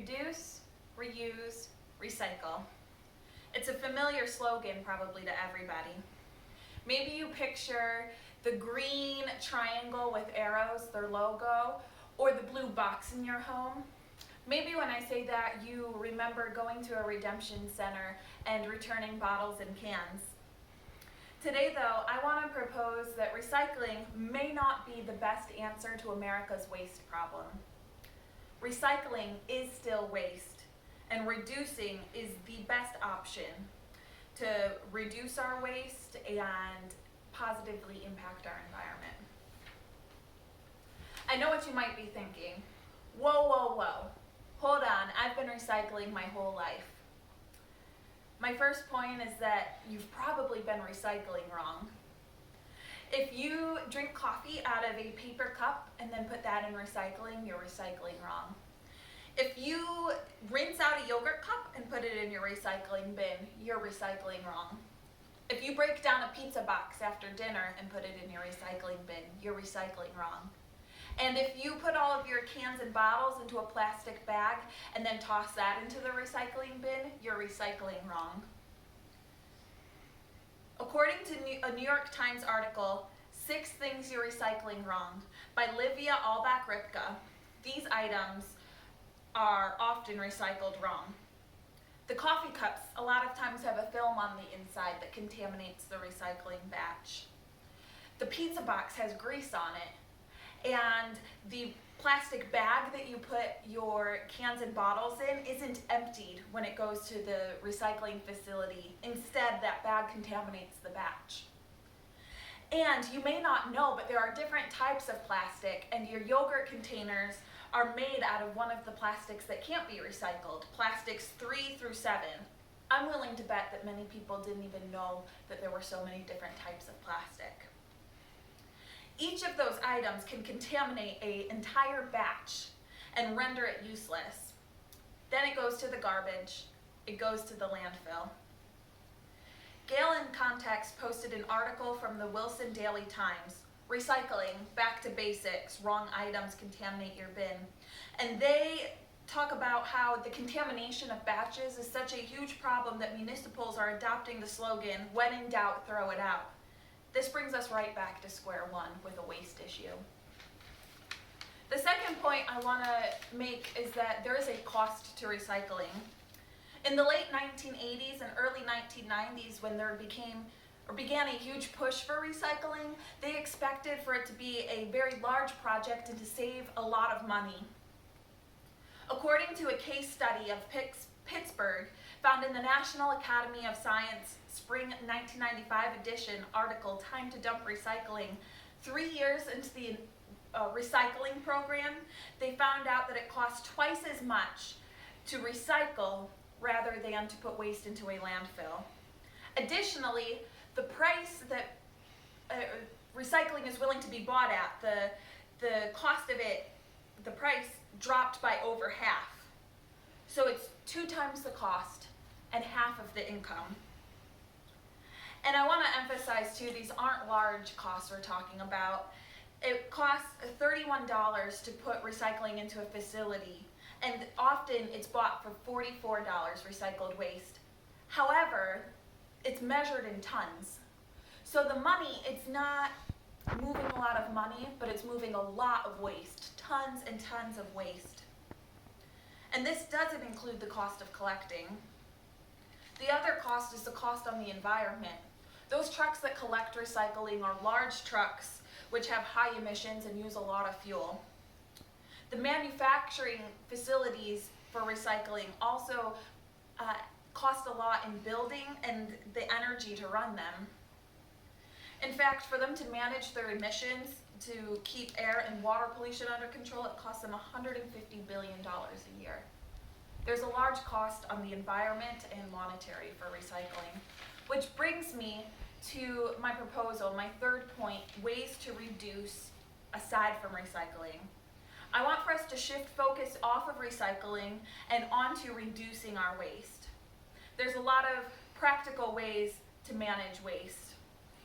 Reduce, reuse, recycle. It's a familiar slogan probably to everybody. Maybe you picture the green triangle with arrows, their logo, or the blue box in your home. Maybe when I say that, you remember going to a redemption center and returning bottles and cans. Today though, I want to propose that recycling may not be the best answer to America's waste problem. Recycling is still waste, and reducing is the best option to reduce our waste and positively impact our environment. I know what you might be thinking. Whoa, whoa, whoa. Hold on, I've been recycling my whole life. My first point is that you've probably been recycling wrong. If you drink coffee out of a paper cup and then put that in recycling, you're recycling wrong. If you rinse out a yogurt cup and put it in your recycling bin, you're recycling wrong. If you break down a pizza box after dinner and put it in your recycling bin, you're recycling wrong. And if you put all of your cans and bottles into a plastic bag and then toss that into the recycling bin, you're recycling wrong. According to a New York Times article, 6 Things You're Recycling Wrong by Livia Albach-Ripka, these items are often recycled wrong. The coffee cups a lot of times have a film on the inside that contaminates the recycling batch. The pizza box has grease on it. And the plastic bag that you put your cans and bottles in isn't emptied when it goes to the recycling facility. Instead, that bag contaminates the batch. And you may not know, but there are different types of plastic, and your yogurt containers are made out of one of the plastics that can't be recycled, plastics 3 through 7. I'm willing to bet that many people didn't even know that there were so many different types of plastic. Each of those items can contaminate an entire batch and render it useless. Then it goes to the garbage. It goes to the landfill. Gail in Context posted an article from the Wilson Daily Times, Recycling, Back to Basics, Wrong Items Contaminate Your Bin. And they talk about how the contamination of batches is such a huge problem that municipals are adopting the slogan, when in doubt, throw it out. This brings us right back to square one with a waste issue. The second point I want to make is that there is a cost to recycling. In the late 1980s and early 1990s, when there began a huge push for recycling, they expected for it to be a very large project and to save a lot of money. According to a case study of Pittsburgh, found in the National Academy of Science Spring 1995 edition article, Time to Dump Recycling, 3 years into the recycling program, they found out that it costs twice as much to recycle rather than to put waste into a landfill. Additionally, the price that recycling is willing to be bought at, the cost of it, the price dropped by over half. So it's 2 times the cost and half of the income. And I want to emphasize too, these aren't large costs we're talking about. It costs $31 to put recycling into a facility, and often it's bought for $44 recycled waste. However, it's measured in tons. So the money, it's not moving a lot of money, but it's moving a lot of waste, tons and tons of waste. And this doesn't include the cost of collecting. The other cost is the cost on the environment. Those trucks that collect recycling are large trucks which have high emissions and use a lot of fuel. The manufacturing facilities for recycling also cost a lot in building and the energy to run them. In fact, for them to manage their emissions, to keep air and water pollution under control, it costs them $150 billion a year. There's a large cost on the environment and monetary for recycling, which brings me to my proposal, my third point, ways to reduce aside from recycling. I want for us to shift focus off of recycling and onto reducing our waste. There's a lot of practical ways to manage waste.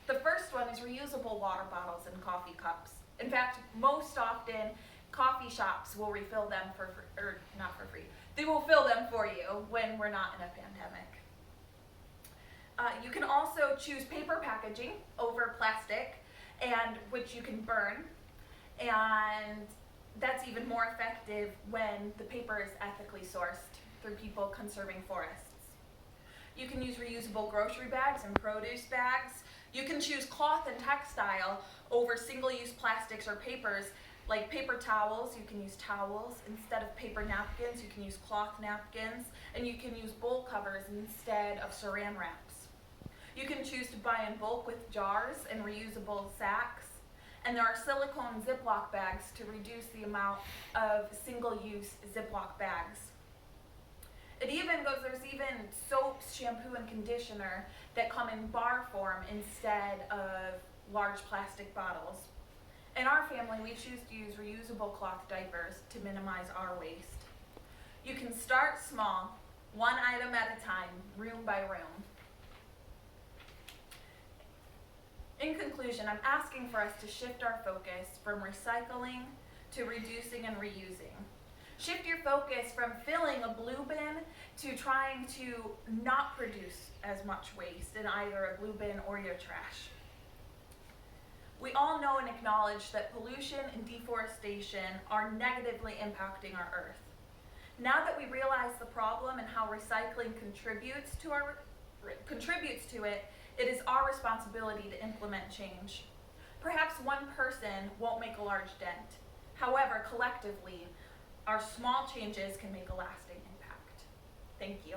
The first one is reusable water bottles and coffee cups. In fact, most often, Coffee shops will refill them for free, or not for free. They will fill them for you when we're not in a pandemic. You can also choose paper packaging over plastic, and which you can burn, and that's even more effective when the paper is ethically sourced through people conserving forests. You can use reusable grocery bags and produce bags. You can choose cloth and textile over single-use plastics or papers. Like paper towels, you can use towels. Instead of paper napkins, you can use cloth napkins. And you can use bowl covers instead of saran wraps. You can choose to buy in bulk with jars and reusable sacks. And there are silicone Ziploc bags to reduce the amount of single-use Ziploc bags. There's even soaps, shampoo, and conditioner that come in bar form instead of large plastic bottles. In our family, we choose to use reusable cloth diapers to minimize our waste. You can start small, one item at a time, room by room. In conclusion, I'm asking for us to shift our focus from recycling to reducing and reusing. Shift your focus from filling a blue bin to trying to not produce as much waste in either a blue bin or your trash. We all know and acknowledge that pollution and deforestation are negatively impacting our Earth. Now that we realize the problem and how recycling contributes to it, it is our responsibility to implement change. Perhaps one person won't make a large dent. However, collectively, our small changes can make a lasting impact. Thank you.